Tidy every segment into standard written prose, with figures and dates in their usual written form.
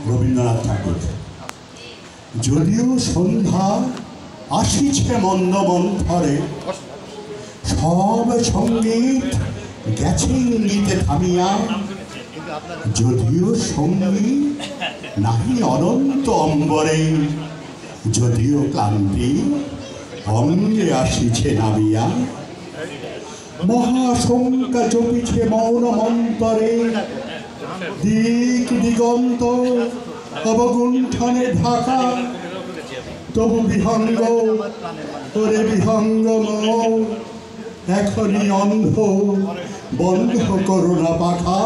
রবীন্দ্রনাথ ঠাকুর। যদিও সন্ধ্যা আসিছে মন্দ মন্থরে, সব সঙ্গীত গেছে ইঙ্গিতে থামিয়া, যদিও সঙ্গী নাহি অনন্ত অম্বরে, যদিও ক্লান্তি অঙ্গে আসিছে নামিয়া, মহাশঙ্কা জপিছে মৌন মন্তরে, দিক দিগন্ত অবগুণ্ঠনে ঢাকা, তবু বিহঙ্গ ওরে বিহঙ্গ মন, এখনই অন্ধ বন্ধ করুণা পাখা,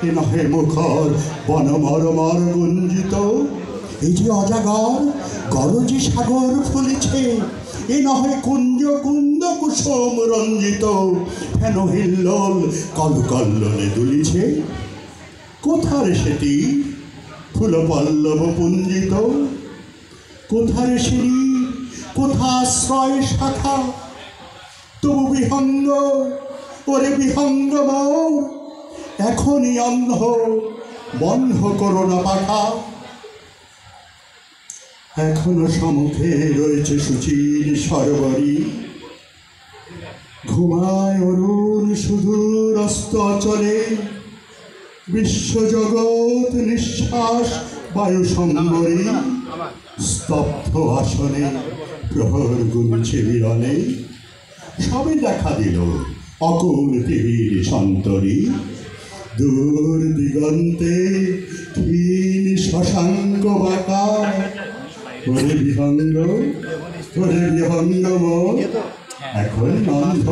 এ নহে মুখর বনমরমর গুঞ্জিত, এই যে অজাগর গরজি সাগর ফুলিছে, এ নহে কুঞ্জ কুন্দ কুসুম রঞ্জিত, হেন হিল্লোল কলকল্লোলে দুলিছে, কোথারে সেটি ফুল পল্লব পুঞ্জিত, কোথারে সিঁড়ি কোথাশ্রয় শাখা, তবু বিহঙ্গ ওরে বিহঙ্গ মন, এখনই অন্ধ বন্ধ করোনা পাখা, এখনো সম্মুখে রয়েছে সুচির সরোবরী, ঘুমায় অরুণ সুদূর অস্ত অচলে, বিশ্বজগৎ নিঃশ্বাস বায়ু সম্বরী, স্তব্ধ আসনে প্রহর গুনছে বিরলে, সবে দেখা দিল অকুল তীর সন্তরী, দূর দিগন্তে ক্ষীণ শশাঙ্ক বাঁকা, ওরে বিহঙ্গ মন, এখন অন্ধ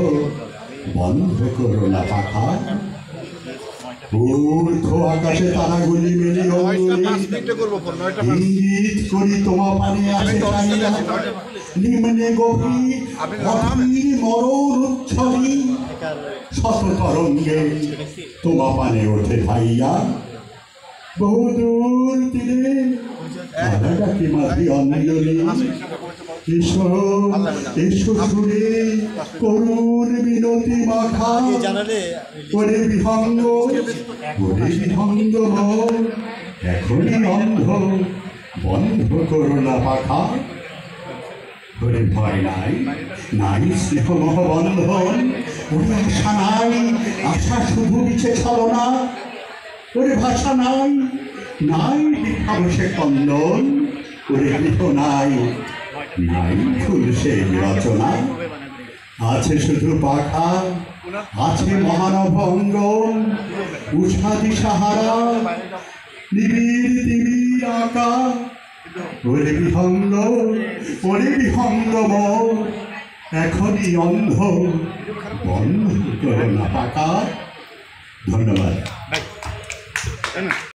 বন্ধ করোনা পাখা, ঊর্ধ্ব আকাশে তারাগুলি মেলে ইঙ্গিত করি তোমা পানে আসে চাহিয়া, নিম্নে গভীর মরণ উচ্ছরি, শত তরঙ্গে তোমা পানে ওঠে ধাইয়া, বহুদূর তীরে ডাকি মাঝি অঞ্জলি, এসো এসো সুরে করুণ বিনতি মাখা, ওরে বিহঙ্গ মন, এখনই অন্ধ বন্ধ করোনা পাখা, ওরে ভয় নাই নাই স্নেহমহ বন্ধন, ওরে আশা নাই আশা শুধু মিছে ছলনা, ওরে ভাষা নাই নাই বিভাবসে কন্দন, ওরে গৃহ নাই নাই ফুল সেই রচনা, আছে শুধু পাখা আছে মহানভ অঙ্গন, উষাদি সাহারা নিবিড় তিমির আঁকা, ওরে বিহঙ্গ মন, এখনই অন্ধ বন্ধ করোনা পাখা। ধন্যবাদ।